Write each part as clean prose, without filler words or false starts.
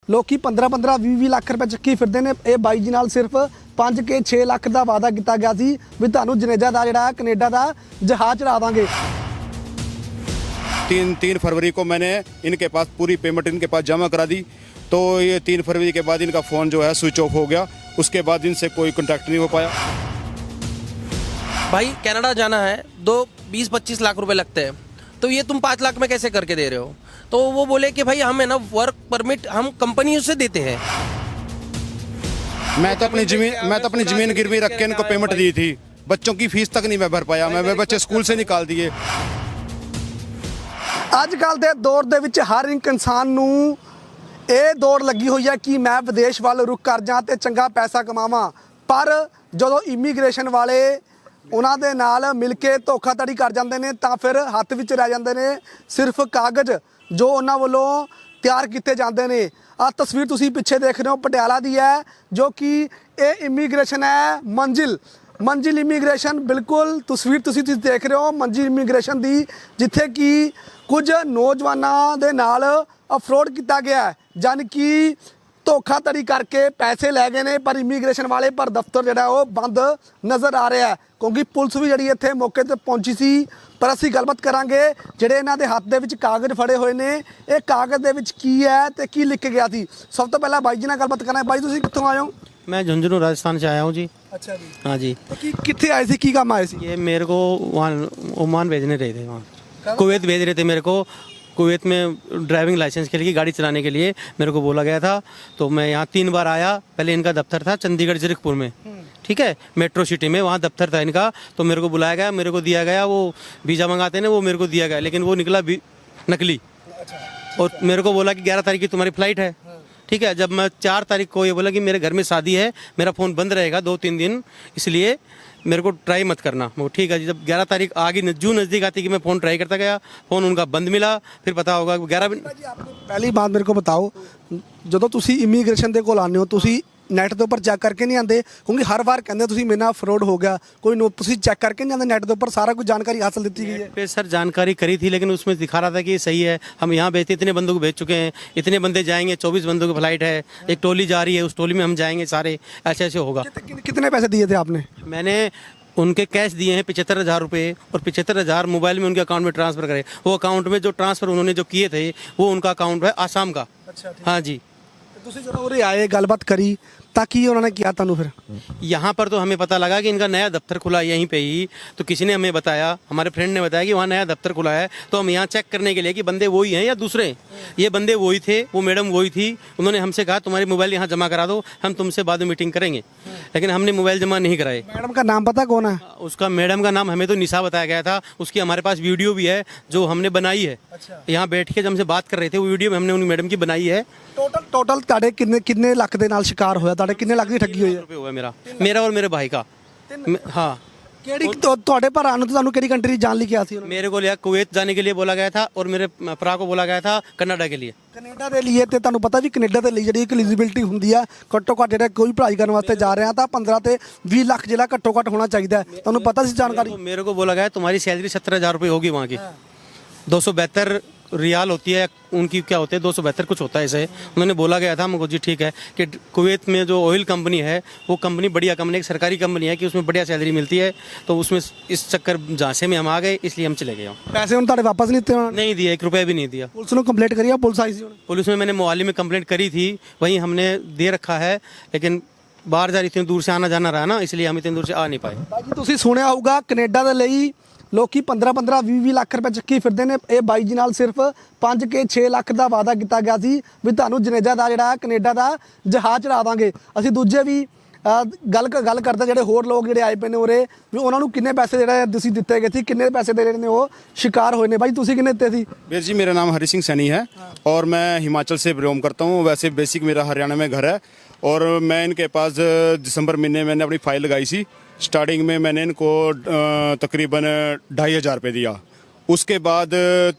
ਲੋਕੀ 15-15 20-20 ਲੱਖ ਰੁਪਏ ਚੱਕੀ ਫਿਰਦੇ ਨੇ। ਇਹ ਬਾਈ ਜੀ ਨਾਲ ਸਿਰਫ 5 ਕੇ 6 ਲੱਖ ਦਾ ਵਾਅਦਾ ਕੀਤਾ ਗਿਆ ਸੀ ਵੀ ਤੁਹਾਨੂੰ ਜਨੇਜਾ ਦਾ ਜਿਹੜਾ ਕੈਨੇਡਾ ਦਾ ਜਹਾਜ਼ ਚੜਾ ਦਾਂਗੇ। 3 फरवरी को मैंने इनके पास पूरी पेमेंट इनके पास जमा करा दी, तो ये 3 फरवरी के बाद इनका फ़ोन जो है स्विच ऑफ हो गया। उसके बाद इनसे कोई कांटेक्ट नहीं हो पाया। भाई कनाडा जाना है, 20-25 लाख रुपए लगते हैं, तो ये तुम 5 लाख में कैसे करके दे रहे हो? तो वो बोले कि भाई हम है ना वर्क परमिट हम कंपनियों से देते हैं। मैं तो अपनी ज़मीन गिरवी रख के इनको पेमेंट दी थी। बच्चों की फीस तक नहीं मैं भर पाया, मैं बच्चे स्कूल से निकाल दिए। ਅੱਜ ਕੱਲ੍ਹ ਦੇ ਦੌਰ ਦੇ ਵਿੱਚ ਹਰ ਇੱਕ ਇਨਸਾਨ ਨੂੰ ਇਹ ਦੌੜ ਲੱਗੀ ਹੋਈ ਹੈ ਕਿ ਮੈਂ ਵਿਦੇਸ਼ ਵੱਲ ਰੁਖ ਕਰ ਜਾਂ ਤੇ ਚੰਗਾ ਪੈਸਾ ਕਮਾਵਾਂ। ਪਰ ਜਦੋਂ ਇਮੀਗ੍ਰੇਸ਼ਨ ਵਾਲੇ ਉਹਨਾਂ ਦੇ ਨਾਲ ਮਿਲ ਕੇ ਧੋਖਾਧੜੀ ਕਰ ਜਾਂਦੇ ਨੇ ਤਾਂ ਫਿਰ ਹੱਥ ਵਿੱਚ ਰਹਿ ਜਾਂਦੇ ਨੇ ਸਿਰਫ ਕਾਗਜ਼ ਜੋ ਉਹਨਾਂ ਵੱਲੋਂ ਤਿਆਰ ਕੀਤੇ ਜਾਂਦੇ ਨੇ। ਆਹ ਤਸਵੀਰ ਤੁਸੀਂ ਪਿੱਛੇ ਦੇਖ ਰਹੇ ਹੋ ਪਟਿਆਲਾ ਦੀ ਹੈ, ਜੋ ਕਿ ਇਹ ਇਮੀਗ੍ਰੇਸ਼ਨ ਹੈ ਮੰਜ਼ਿਲ ਇਮੀਗ੍ਰੇਸ਼ਨ। ਬਿਲਕੁਲ ਤਸਵੀਰ ਤੁਸੀਂ ਦੇਖ ਰਹੇ ਹੋ ਮੰਜ਼ਿਲ ਇਮੀਗ੍ਰੇਸ਼ਨ ਦੀ, ਜਿੱਥੇ ਕਿ ਕੁਝ ਨੌਜਵਾਨਾਂ ਦੇ ਨਾਲ ਅਫਰੋਡ ਕੀਤਾ ਗਿਆ ਹੈ, ਯਾਨੀ ਕਿ ਧੋਖਾਧੜੀ ਕਰਕੇ ਪੈਸੇ ਲੈ ਗਏ ਨੇ। ਪਰ ਇਮੀਗ੍ਰੇਸ਼ਨ ਵਾਲੇ ਪਰ ਦਫ਼ਤਰ ਜਿਹੜਾ ਉਹ ਬੰਦ ਨਜ਼ਰ ਆ ਰਿਹਾ ਹੈ, ਕਿਉਂਕਿ ਪੁਲਿਸ ਵੀ ਜਿਹੜੀ ਇੱਥੇ ਮੌਕੇ ਤੇ ਪਹੁੰਚੀ ਸੀ। ਪਰ ਅਸੀਂ ਗੱਲਬਾਤ ਕਰਾਂਗੇ ਜਿਹੜੇ ਇਹਨਾਂ ਦੇ ਹੱਥ ਦੇ ਵਿੱਚ ਕਾਗਜ਼ ਫੜੇ ਹੋਏ ਨੇ, ਇਹ ਕਾਗਜ਼ ਦੇ ਵਿੱਚ ਕੀ ਹੈ ਤੇ ਕੀ ਲਿਖ ਕੇ ਗਿਆ ਸੀ। ਸਭ ਤੋਂ ਪਹਿਲਾਂ ਬਾਈ ਜੀ ਨਾਲ ਗੱਲਬਾਤ ਕਰਾਂਗੇ। ਬਾਈ ਤੁਸੀਂ ਕਿੱਥੋਂ ਆਏ ਹੋ? मैं झुंझुनू राजस्थान से आया हूँ जी। अच्छा जी। हाँ जी। तो कितने आए थे, की काम आए थे? ये मेरे को वहाँ ओमान भेजने रहे थे, वहाँ कुवैत भेज रहे थे मेरे को। कुवैत में ड्राइविंग लाइसेंस के लिए, गाड़ी चलाने के लिए मेरे को बोला गया था। तो मैं यहाँ 3 बार आया। पहले इनका दफ्तर था चंडीगढ़ जीरकपुर में, ठीक है, मेट्रो सिटी में, वहाँ दफ्तर था इनका। तो मेरे को बुलाया गया, मेरे को दिया गया वो वीज़ा मंगाते हैं ना, वो मेरे को दिया गया, लेकिन वो निकला नकली। और मेरे को बोला कि 11 तारीख की तुम्हारी फ़्लाइट है, ठीक है। जब मैं 4 तारीख को ये बोला कि मेरे घर में शादी है, मेरा फ़ोन बंद रहेगा 2-3 दिन, इसलिए मेरे को ट्राई मत करना। वो ठीक है जी। जब 11 तारीख आ गई, जून नज़दीक आती कि मैं फ़ोन ट्राई करता गया, फ़ोन उनका बंद मिला। फिर पता होगा 11 ਪਹਿਲੀ ਬਾਤ ਮੇਰੇ ਕੋ ਬਤਾਓ, ਜਦੋਂ ਤੁਸੀਂ ਇਮੀਗ੍ਰੇਸ਼ਨ ਦੇ ਕੋਲ ਆਉਂਦੇ ਹੋ ਤੁਸੀਂ ਨੈਟ ਦੇ ਉੱਪਰ ਚੈੱਕ ਕਰਕੇ ਨਹੀਂ ਆਉਂਦੇ? ਕਿਉਂਕਿ ਹਰ ਵਾਰ ਕਹਿੰਦੇ ਤੁਸੀਂ ਮੇਰੇ ਨਾਲ ਫਰੋਡ ਹੋ ਗਿਆ, ਕੋਈ ਤੁਸੀਂ ਚੈੱਕ करके नहीं आते? नेट के ऊपर सारा कुछ जानकारी हासिल दी गई है पे सर जानकारी करी थी, लेकिन उसमें दिखा रहा था कि सही है, हम यहाँ भेजते, इतने बंदों को भेज चुके हैं, इतने बंदे जाएंगे, 24 बंदों की फ्लाइट है, एक टोली जा रही है, उस टोली में हम जाएंगे सारे, ऐसे ऐसे होगा। कितने पैसे दिए थे आपने? मैंने उनके कैश दिए हैं 75,000 रुपये, और 75,000 मोबाइल में उनके अकाउंट में ट्रांसफ़र करे। वो अकाउंट में जो ट्रांसफ़र उन्होंने जो किए थे वो उनका अकाउंट है आसाम का। अच्छा। हाँ जी। ਤੁਸੀਂ ਜਦੋਂ ਉਰੇ ਆਏ ਗੱਲਬਾਤ ਕਰੀ ਤਾਂ ਕੀ ਉਹਨਾਂ ਨੇ किया ਤੁਹਾਨੂੰ फिर? यहाँ पर तो हमें पता लगा कि इनका नया दफ्तर खुला है यहीं पे ही। तो किसी ने हमें बताया, हमारे फ्रेंड ने बताया कि वहाँ नया दफ्तर खुला है। तो हम यहाँ चेक करने के लिए कि बंदे वही हैं या दूसरे। ये बंदे वही थे, वो मैडम वही थी। उन्होंने हमसे कहा तुम्हारी मोबाइल यहाँ जमा करा दो, हम तुमसे बाद में मीटिंग करेंगे। लेकिन हमने मोबाइल जमा नहीं कराए। मैडम का नाम पता कौन है? उसका मैडम का नाम हमें तो निशा बताया गया था। उसकी हमारे पास वीडियो भी है जो हमने बनाई है। यहाँ बैठ के जब हमसे बात कर रहे थे वो वीडियो हमने उन मैडम की बनाई है। टोटल ਤੁਹਾਡੇ ਕਿੰਨੇ ਲੱਖ ਦੇ ਨਾਲ शिकार होया? ਤੁਹਾਡੇ ਕਿੰਨੇ ਲੱਖ ਦੀ ਠੱਗੀ ਹੋਈ ਹੈ? रुपये हुआ मेरा और मेरे भाई का। हाँ। ਕਿਹੜੀ ਤੁਹਾਡੇ ਭਰਾ ਨੂੰ ਤੁਹਾਨੂੰ ਕਿਹੜੀ ਕੰਟਰੀ ਜਾਣ ਲਈ ਕਿਹਾ ਸੀ ਉਹਨਾਂ ਨੇ? मेरे को लिया कुवैत जाने के लिए बोला गया था, और मेरे भरा को बोला गया था कनाडा के लिए। ਕੈਨੇਡਾ ਦੇ ਲਈ ਤੇ ਤੁਹਾਨੂੰ ਪਤਾ ਵੀ ਕੈਨੇਡਾ ਦੇ ਲਈ ਜਿਹੜੀ ਇੱਕ ਐਲੀਜੀਬਿਲਟੀ ਹੁੰਦੀ ਆ, ਘੱਟੋ ਘੱਟ ਜਿਹੜਾ ਕੋਈ ਪੜ੍ਹਾਈ ਕਰਨ ਵਾਸਤੇ ਜਾ ਰਿਹਾ ਤਾਂ 15 ਤੇ 20 ਲੱਖ ਜਿਹੜਾ ਘੱਟੋ ਘੱਟ ਹੋਣਾ ਚਾਹੀਦਾ ਹੈ। ਤੁਹਾਨੂੰ ਪਤਾ ਸੀ ਜਾਣਕਾਰੀ? मेरे को बोला गया तुम्हारी सैलरी 17,000 रुपये होगी वहाँ की। 272 रियाल होती है उनकी, क्या होते हैं 272 कुछ होता है ऐसे। उन्होंने बोला गया था हमको जी ठीक है कि कुवैत में जो ऑयल कंपनी है वो कंपनी बढ़िया कंपनी, एक सरकारी कंपनी है कि उसमें बढ़िया सैलरी मिलती है। तो उसमें इस चक्कर झांसे में हम आ गए, इसलिए हम चले गए। ਪੈਸੇ ਹੁਣ ਤੁਹਾਡੇ ਵਾਪਸ ਨਹੀਂ ਦਿੱਤੇ? नहीं दिया, 1 रुपया भी नहीं दिया। ਪੁਲਿਸ ਨੂੰ ਕੰਪਲੇਂਟ ਕਰੀ ਆ? ਪੁਲਿਸ ਆਈ ਸੀ? पुलिस में मैंने मोहाली में कंप्लेंट करी थी, वहीं हमने दे रखा है, लेकिन बाहर जा रही इतनी दूर से आना जाना रहा ना, इसलिए हम इतनी दूर से आ नहीं पाए। ਬਾਈ ਜੀ ਤੁਸੀਂ ਸੁਣਿਆ ਹੋਊਗਾ ਕੈਨੇਡਾ ਦੇ ਲਈ ਲੋਕੀ 15-15 20-20 ਲੱਖ ਰੁਪਏ ਚੱਕੀ ਫਿਰਦੇ ਨੇ। ਇਹ ਬਾਈ ਜੀ ਨਾਲ ਸਿਰਫ 5 ਕੇ 6 ਲੱਖ ਦਾ ਵਾਅਦਾ ਕੀਤਾ ਗਿਆ ਸੀ ਵੀ ਤੁਹਾਨੂੰ ਜਨੇਜਾ ਦਾ ਜਿਹੜਾ ਕੈਨੇਡਾ ਦਾ ਜਹਾਜ਼ ਚੜਾ ਦਾਂਗੇ। ਅਸੀਂ ਦੂਜੇ ਵੀ ਗੱਲ ਕਰਦੇ ਜਿਹੜੇ ਹੋਰ ਲੋਕ ਜਿਹੜੇ ਆਏ ਪਏ ਨੇ ਉਰੇ ਵੀ ਉਹਨਾਂ ਨੂੰ ਕਿੰਨੇ ਪੈਸੇ ਜਿਹੜੇ ਤੁਸੀਂ ਦਿੱਤੇ ਗਏ ਸੀ, ਕਿੰਨੇ ਪੈਸੇ ਦੇ ਰਹੇ ਨੇ ਉਹ शिकार ਹੋਏ ਨੇ। ਬਾਈ ਤੁਸੀਂ ਕਿੰਨੇ ਦਿੱਤੇ ਸੀ? वीर जी मेरा नाम हरी सिंह सैनी है और मैं हिमाचल से बिलोंग करता हूँ। वैसे बेसिक मेरा हरियाणा में घर है, और मैं इनके पास दिसंबर महीने मैंने अपनी फ़ाइल लगाई सी। स्टार्टिंग में मैंने इनको तकरीबन 2,500 रुपये दिया, उसके बाद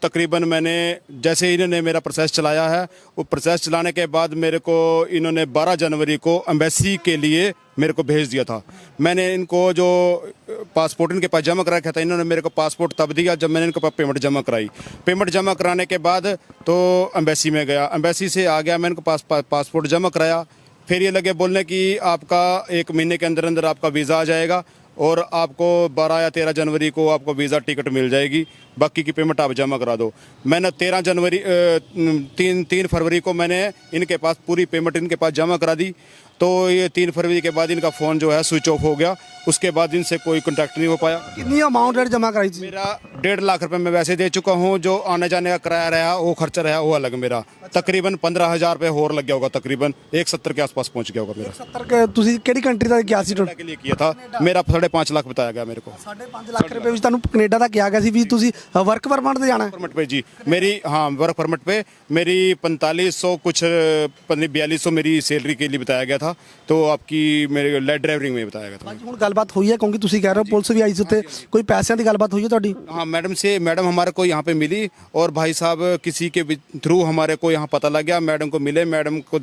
तकरीबन मैंने जैसे इन्होंने मेरा प्रोसेस चलाया है, वो प्रोसेस चलाने के बाद मेरे को इन्होंने 12 जनवरी को एम्बेसी के लिए मेरे को भेज दिया था। मैंने इनको जो पासपोर्ट इनके पास जमा करा रखा था, इन्होंने मेरे को पासपोर्ट तब दिया जब मैंने इनके पास पेमेंट जमा कराई। पेमेंट जमा कराने के बाद तो एम्बेसी में गया, एम्बेसी से आ गया, मैंने इनको पासपोर्ट जमा कराया। फिर ये लगे बोलने कि आपका 1 महीने के अंदर अंदर आपका वीज़ा आ जाएगा और आपको 12 या 13 जनवरी को आपको वीज़ा टिकट मिल जाएगी, बाकी की पेमेंट आप जमा करा दो। मैंने 3 फरवरी को मैंने इनके पास पूरी पेमेंट इनके पास जमा करा दी। तो ये 3 फरवरी के बाद इनका फ़ोन जो है स्विच ऑफ हो गया। उसके बाद इनसे कोई कॉन्टैक्ट नहीं हो पाया। कितनी अमाउंट जमा कराई थी? मेरा 1.5 लाख रुपए मैं वैसे दे चुका हूँ, जो आने जाने का किराया रहा वो खर्चा रहा वो अलग मेरा। तकरीबन 15,000 रुपये और लग गया होगा, तकरीबन 170 के आसपास पहुँच गया होगा मेरा। 70 के ਤੁਸੀਂ ਕਿਹੜੀ ਕੰਟਰੀ ਦਾ ਗਿਆ ਸੀ ਟੋਟਲ? के लिए किया था, मेरा 5.5 लाख बताया गया मेरे को। 5.5 ਲੱਖ ਰੁਪਏ ਵਿੱਚ ਤੁਹਾਨੂੰ ਕੈਨੇਡਾ ਦਾ ਕਿਹਾ ਗਿਆ ਸੀ ਵੀ ਤੁਸੀਂ ਵਰਕ ਪਰਮਿਟ ਤੇ ਜਾਣਾ ਹੈ। परमिट पे जी मेरी, हाँ वर्क परमिट पे मेरी 4500 कुछ 4200 मेरी सैलरी के लिए बताया गया था। तो आपकी मेरे लाइट ड्राइवरिंग में बताया गया था। ਹੁਣ ਗੱਲਬਾਤ ਹੋਈ ਹੈ ਕਿਉਂਕਿ ਤੁਸੀਂ ਕਹਿ ਰਹੇ ਹੋ ਪੁਲਿਸ ਵੀ ਆਈ ਸੀ ਉੱਤੇ, ਕੋਈ ਪੈਸਿਆਂ ਦੀ ਗੱਲਬਾਤ ਹੋਈ ਹੈ ਤੁਹਾਡੀ? हाँ मैडम हमारे को यहाँ पे मिली और भाई साहब किसी के थ्रू हमारे को यहाँ पता लग गया। मैडम को मिले, मैडम को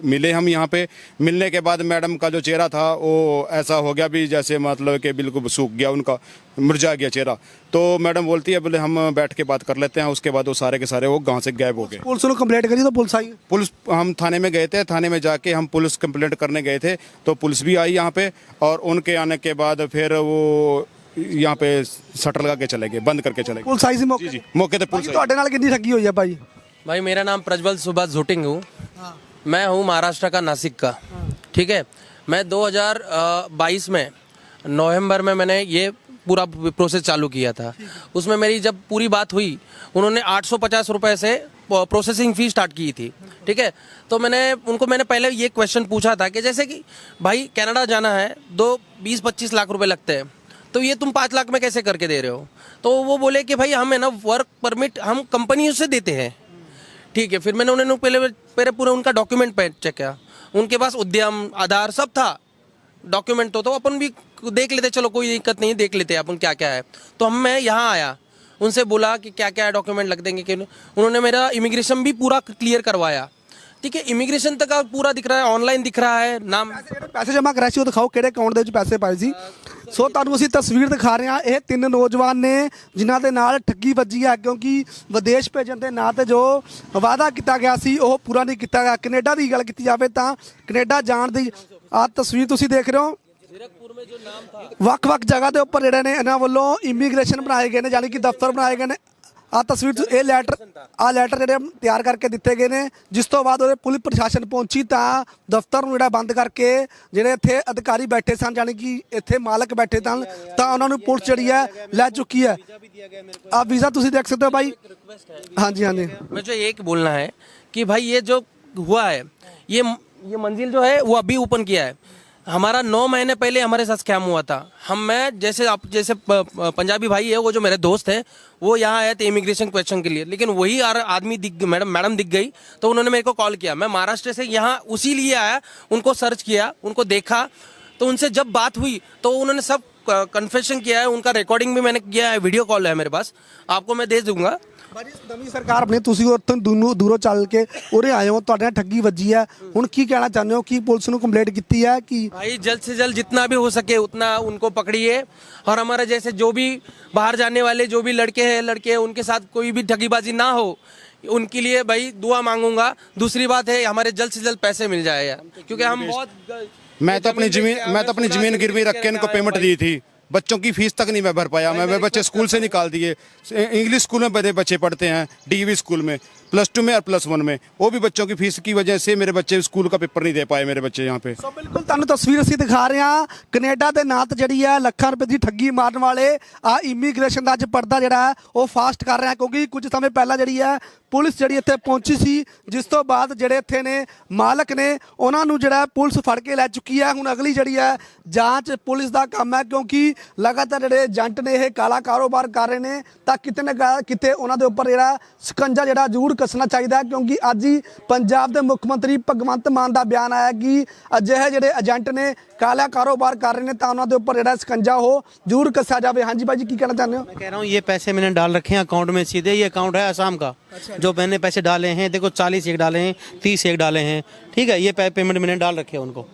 मिले हम यहाँ पे। मिलने के बाद मैडम का जो चेहरा था वो ऐसा हो गया भी जैसे मतलब कि बिल्कुल सूख गया, उनका मुरझा गया चेहरा। तो मैडम बोलती है बोले हम बैठ के बात कर लेते हैं। उसके बाद वो सारे के सारे वो गाँव से गायब हो गए। ਪੁਲਿਸ ਨੂੰ ਕੰਪਲੇਂਟ ਕਰੀ ਤਾਂ ਪੁਲਿਸ आई? पुलिस हम थाने में गए थे, थाने में जाके हम पुलिस कंप्लेंट करने गए थे तो पुलिस भी आई यहाँ पे। और उनके आने के बाद फिर वो यहाँ पे शटर लगा के चले गए, बंद करके चले गए। ਪੁਲਿਸ ਆਈ ਸੀ ਮੌਕੇ जी ਤੇ? जी मौके पे पुलिस आई। ਤੁਹਾਡੇ ਨਾਲ ਕਿੰਨੀ ਠੱਗੀ ਹੋਈ ਹੈ ਭਾਈ? भाई मेरा नाम प्रज्वल सुभाष झोटिंग हूँ। मैं हूँ महाराष्ट्र का, नासिक का। ठीक है, मैं 2022 में नवंबर में मैंने ये पूरा प्रोसेस चालू किया था। उसमें मेरी जब पूरी बात हुई, उन्होंने 850 रुपये से प्रोसेसिंग फ़ी स्टार्ट की थी। ठीक है, तो मैंने पहले ये क्वेश्चन पूछा था कि जैसे कि भाई कनाडा जाना है, 20-25 लाख रुपए लगते हैं, तो ये तुम 5 लाख में कैसे करके दे रहे हो? तो वो बोले कि भाई हम है ना वर्क परमिट हम कंपनियों से देते हैं। ठीक है, फिर मैंने उन्होंने पहले पूरा उनका डॉक्यूमेंट पे चेक किया। उनके पास उद्यम, आधार सब था, डॉक्यूमेंट तो अपन भी देख लेते, चलो कोई दिक्कत नहीं, देख लेते अपन क्या क्या है। तो मैं यहाँ आया, उनसे बोला कि क्या क्या डॉक्यूमेंट लग देंगे कि उन्होंने मेरा इमिग्रेशन भी पूरा क्लियर करवाया। ठीक है, इमिग्रेशन तक पूरा दिख रहा है, ऑनलाइन दिख रहा है नाम। ਪੈਸੇ ਜਮ੍ਹਾਂ ਕਰਾਏ ਸੀ ਉਹ ਦਿਖਾਓ ਕਿਹੜੇ ਅਕਾਊਂਟ ਦੇ ਵਿੱਚ ਪੈਸੇ ਪਾਏ ਸੀ। ਸੋ ਤੁਹਾਨੂੰ ਅਸੀਂ ਤਸਵੀਰ ਦਿਖਾ ਰਹੇ ਹਾਂ, ਇਹ 3 ਨੌਜਵਾਨ ਨੇ ਜਿਨ੍ਹਾਂ ਦੇ ਨਾਲ ਠੱਗੀ ਵੱਜੀ ਹੈ, ਕਿਉਂਕਿ ਵਿਦੇਸ਼ ਭੇਜਣ ਦੇ ਨਾਂ ਤੇ ਜੋ ਵਾਅਦਾ ਕੀਤਾ ਗਿਆ ਸੀ ਉਹ ਪੂਰਾ ਨਹੀਂ ਕੀਤਾ ਗਿਆ। ਕੈਨੇਡਾ ਦੀ ਗੱਲ ਕੀਤੀ ਜਾਵੇ ਤਾਂ ਕੈਨੇਡਾ ਜਾਣ ਦੀ ਆਹ ਤਸਵੀਰ ਤੁਸੀਂ ਦੇਖ ਰਹੇ ਹੋ। ਵੱਖ-ਵੱਖ ਜਗ੍ਹਾ ਦੇ ਉੱਪਰ ਜਿਹੜੇ ਨੇ ਇਹਨਾਂ ਵੱਲੋਂ ਇਮੀਗ੍ਰੇਸ਼ਨ ਬਣਾਏ ਗਏ ਨੇ, ਯਾਨੀ ਕਿ ਦਫ਼ਤਰ ਬਣਾਏ ਗਏ ਨੇ। ਆ ਤਸਵੀਰ ਇਹ ਲੈਟਰ ਜਿਹੜੇ ਤਿਆਰ ਕਰਕੇ ਦਿੱਤੇ ਗਏ ਨੇ, ਜਿਸ ਤੋਂ ਬਾਅਦ ਉਹਦੇ ਪੁਲਿਸ ਪ੍ਰਸ਼ਾਸਨ ਪਹੁੰਚੀ ਤਾਂ ਦਫ਼ਤਰ ਨੂੰ ਜਿਹੜਾ ਬੰਦ ਕਰਕੇ ਜਿਹੜੇ ਇੱਥੇ ਅਧਿਕਾਰੀ ਬੈਠੇ ਸਨ, ਯਾਨੀ ਕਿ ਇੱਥੇ ਮਾਲਕ ਬੈਠੇ ਸਨ, ਤਾਂ ਉਹਨਾਂ ਨੂੰ ਪੁਲਿਸ ਜਿਹੜੀ ਹੈ ਲੈ ਚੁੱਕੀ ਹੈ। ਆ ਵੀਜ਼ਾ ਤੁਸੀਂ ਦੇਖ ਸਕਦੇ ਹੋ भाई। हाँ जी हाँ जी। मुझे एक बोलना है कि भाई ये जो हुआ है, ये मंजिल जो है वो अभी ओपन किया है। हमारा 9 महीने पहले हमारे साथ स्कैम हुआ था। मैं जैसे पंजाबी भाई है, वो जो मेरे दोस्त हैं, वो यहाँ आए थे इमिग्रेशन क्वेश्चन के लिए, लेकिन वही आदमी मैडम दिख गई, तो उन्होंने मेरे को कॉल किया। मैं महाराष्ट्र से यहाँ उसी लिए आया, उनको सर्च किया, उनको देखा, तो उनसे जब बात हुई तो उन्होंने सब कन्फेशन किया है, उनका रिकॉर्डिंग भी मैंने किया है, वीडियो कॉल है मेरे पास, आपको मैं दे दूंगा। ਭਾਜੀ ਨਵੀਂ ਸਰਕਾਰ ਬਣੀ, ਤੁਸੀਂ ਉੱਥੋਂ ਦੂਰੋਂ ਚੱਲ ਕੇ ਉਰੇ ਆਏ ਹੋ, ਤੁਹਾਡੇ ਨਾਲ ਠੱਗੀ ਵੱਜੀ ਹੈ, ਹੁਣ ਕੀ ਕਹਿਣਾ ਚਾਹੁੰਦੇ ਹੋ? ਕੀ ਪੁਲਿਸ ਨੂੰ ਕੰਪਲੇਂਟ ਕੀਤੀ ਹੈ कि भाई जल्द से जल्द जितना भी हो सके उतना उनको पकड़िए, और हमारे जैसे जो भी बाहर जाने वाले जो भी लड़के हैं उनके साथ कोई भी ठगीबाजी ना हो, उनके लिए भाई दुआ मांगूंगा। दूसरी बात है हमारे जल्द से जल्द पैसे मिल जाए यार, क्योंकि हम बहुत मैं तो अपनी जमीन गिरवी रख के इनको पेमेंट दी थी। बच्चों की फीस तक नहीं मैं भर पाया। मैं बच्चे स्कूल से निकाल दिए। इंग्लिश स्कूल में मेरे बच्चे पढ़ते हैं, डीवी स्कूल में, +2 में और +1 में। वो भी बच्चों की फीस की वजह से मेरे बच्चे स्कूल का पेपर नहीं दे पाए मेरे बच्चे यहाँ पे। ਸੋ ਬਿਲਕੁਲ ਤੁਹਾਨੂੰ ਤਸਵੀਰ ਅਸੀਂ ਦਿਖਾ ਰਹੇ ਹਾਂ, ਕੈਨੇਡਾ ਦੇ ਨਾਂ ਤੇ ਜਿਹੜੀ ਹੈ ਲੱਖਾਂ ਰੁਪਏ ਦੀ ਠੱਗੀ ਮਾਰਨ ਵਾਲੇ ਆ ਇਮੀਗ੍ਰੇਸ਼ਨ ਦਾ ਅੱਜ ਪਰਦਾ ਜਿਹੜਾ ਹੈ ਉਹ ਫਾਸਟ ਕਰ ਰਿਹਾ, ਕਿਉਂਕਿ ਕੁਝ ਸਮੇਂ ਪਹਿਲਾਂ ਜਿਹੜੀ ਹੈ ਪੁਲਿਸ ਜਿਹੜੀ ਇੱਥੇ ਪਹੁੰਚੀ ਸੀ, ਜਿਸ ਤੋਂ ਬਾਅਦ ਜਿਹੜੇ ਇੱਥੇ ਨੇ ਮਾਲਕ ਨੇ ਉਹਨਾਂ ਨੂੰ ਜਿਹੜਾ ਪੁਲਿਸ ਫੜ ਕੇ ਲੈ ਚੁੱਕੀ ਹੈ। ਹੁਣ ਅਗਲੀ ਜਿਹੜੀ ਹੈ ਜਾਂਚ ਪੁਲਿਸ ਦਾ ਕੰਮ ਹੈ, ਕਿਉਂਕਿ ਲਗਾਤਾਰ ਜਿਹੜੇ ਏਜੰਟ ਨੇ ਇਹ ਕਾਲਾ ਕਾਰੋਬਾਰ ਕਰ ਰਹੇ ਨੇ ਤਾਂ ਕਿਤੇ ਨਾ ਕਿਤੇ ਉਹਨਾਂ ਦੇ ਉੱਪਰ ਜਿਹੜਾ ਸਕੰਜਾ ਜਿਹੜਾ ਜ਼ਰੂਰ ਕੱਸਣਾ ਚਾਹੀਦਾ ਹੈ, ਕਿਉਂਕਿ ਅੱਜ ਹੀ ਪੰਜਾਬ ਦੇ ਮੁੱਖ ਮੰਤਰੀ ਭਗਵੰਤ ਮਾਨ ਦਾ ਬਿਆਨ ਆਇਆ ਕਿ ਅਜਿਹੇ ਜਿਹੜੇ ਏਜੰਟ ਨੇ ਕਾਲਾ ਕਾरोबार कर रहे हैं तो उन्होंने ऊपर जो शिकंजा हो जरूर कसा जाए। हाँ जी भाई जी की कहना चाहते हो? मैं कह रहा हूँ ये पैसे मैंने डाल रखे हैं अकाउंट में, सीधे ये अकाउंट है असम का। जो मैंने पैसे डाले हैं देखो 40 एक डाले हैं, 30 एक डाले हैं, ठीक है। ये पेमेंट मैंने डाल रखे हैं उनको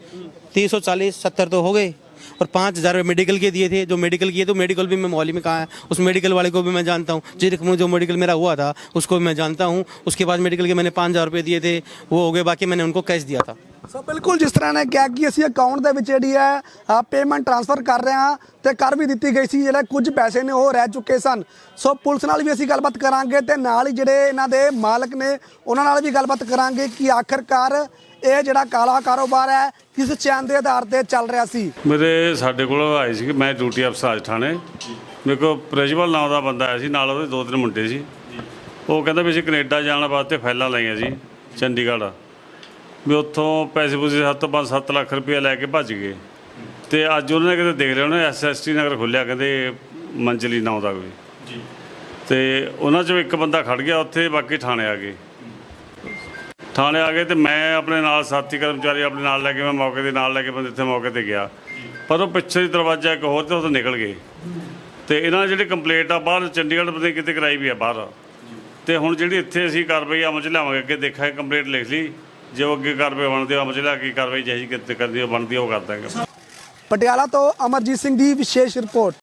340 70 तो हो गए और 5,000 मेडिकल के दिए थे। जो मेडिकल किए तो मेडिकल भी मैं मोहाली में कहा है, उस मेडिकल वाले को भी मैं जानता हूँ। जो मेडिकल मेरा हुआ था उसको भी मैं जानता हूँ। उसके बाद मेडिकल के मैंने 5,000 रुपये दिए थे, वो हो गए, बाकी मैंने उनको कैश दिया था। सो बिल्कुल जिस तरह ने कहा कि ਅਸੀਂ ਅਕਾਊਂਟ ਦੇ ਵਿੱਚ ਜਿਹੜੀ ਹੈ ਪੇਮੈਂਟ ਟ੍ਰਾਂਸਫਰ ਕਰ ਰਹੇ ਹਾਂ ਤੇ ਕਰ ਵੀ ਦਿੱਤੀ ਗਈ ਸੀ, ਜਿਹੜੇ ਕੁਝ ਪੈਸੇ ਨੇ ਉਹ ਰਹਿ ਚੁੱਕੇ ਸਨ। ਸੋ ਪੁਲਿਸ ਨਾਲ ਵੀ ਅਸੀਂ ਗੱਲਬਾਤ ਕਰਾਂਗੇ ਤੇ ਨਾਲ ਹੀ ਜਿਹੜੇ ਇਹਨਾਂ ਦੇ ਮਾਲਕ ਨੇ ਉਹਨਾਂ ਨਾਲ ਵੀ ਗੱਲਬਾਤ ਕਰਾਂਗੇ ਕਿ ਆਖਰਕਾਰ ਇਹ ਜਿਹੜਾ ਕਾਲਾ ਕਾਰੋਬਾਰ ਹੈ ਕਿਸ ਚੈਨ ਦੇ ਆਧਾਰ ਤੇ ਚੱਲ ਰਿਹਾ ਸੀ। ਮੇਰੇ ਸਾਡੇ ਕੋਲ ਆਏ ਸੀ ਕਿ ਮੈਂ ਡਿਊਟੀ ਅਫਸਰ ਥਾਣੇ, ਮੇਰੇ ਕੋਲ ਪ੍ਰਜਵਲ ਨਾਮ ਦਾ ਬੰਦਾ ਆਇਆ ਸੀ, ਨਾਲ ਉਹਦੇ 2-3 ਮੁੰਡੇ ਸੀ। ਉਹ ਕਹਿੰਦਾ ਵੀ ਅਸੀਂ ਕੈਨੇਡਾ ਜਾਣ ਵਾਸਤੇ ਫਾਈਲਾਂ ਲਾਈਆਂ ਸੀ ਚੰਡੀਗੜ੍ਹ, ਵੀ ਉੱਥੋਂ ਪੈਸੇ ਪੂਸੇ 7 ਲੱਖ ਰੁਪਏ ਲੈ ਕੇ ਭੱਜ ਗਏ। ਤੇ ਅੱਜ ਉਹਨਾਂ ਨੇ ਕਿਤੇ ਦੇਖ ਲਿਆ, ਉਹਨੇ SST ਨਗਰ ਖੋਲ੍ਹਿਆ, ਕਹਿੰਦੇ ਮੰਜਲੀ ਨਾਂ ਦਾ ਕੋਈ, ਤੇ ਉਹਨਾਂ 'ਚੋਂ ਇੱਕ ਬੰਦਾ ਖੜ ਗਿਆ ਉੱਥੇ, ਬਾਕੀ ਥਾਣੇ ਆ ਗਏ। ਤੇ ਮੈਂ ਆਪਣੇ ਨਾਲ ਸਾਥੀ ਕਰਮਚਾਰੀ ਆਪਣੇ ਨਾਲ ਲੈ ਕੇ ਮੈਂ ਮੌਕੇ ਦੇ ਨਾਲ ਲੈ ਕੇ ਬੰਦੇ ਇੱਥੇ ਮੌਕੇ ਤੇ ਗਿਆ, ਪਰ ਉਹ ਪਿੱਛੇ ਦੀ ਦਰਵਾਜ਼ਾ ਇੱਕ ਹੋਰ ਤੇ ਉੱਥੋਂ ਨਿਕਲ ਗਏ। ਤੇ ਇਹਨਾਂ ਨੇ ਜਿਹੜੀ ਕੰਪਲੇਂਟ ਆ ਬਾਹਰ ਚੰਡੀਗੜ੍ਹ ਪਤਾ ਕਿਤੇ ਕਰਾਈ ਵੀ ਆ ਬਾਹਰ, ਤੇ ਹੁਣ ਜਿਹੜੀ ਇੱਥੇ ਅਸੀਂ ਕਾਰਵਾਈ ਅਮਲ 'ਚ ਲਿਆਵਾਂਗੇ। ਅੱਗੇ ਦੇਖਾਂਗੇ, ਕੰਪਲੇਂਟ ਲਿਖ ਲਈ, ਜੋ ਅੱਗੇ ਕਾਰਵਾਈ ਬਣਦੀ ਅਮਲ 'ਚ ਲਿਆ ਕੇ ਕਾਰਵਾਈ ਜਿਹੀ ਕਿਤੇ ਕਰਦੀ ਉਹ ਬਣਦੀ ਉਹ ਕਰ ਦਾਂਗੇ। ਪਟਿਆਲਾ ਤੋਂ ਅਮਰਜੀਤ ਸਿੰਘ ਦੀ ਵਿਸ਼ੇਸ਼ ਰਿਪੋਰਟ।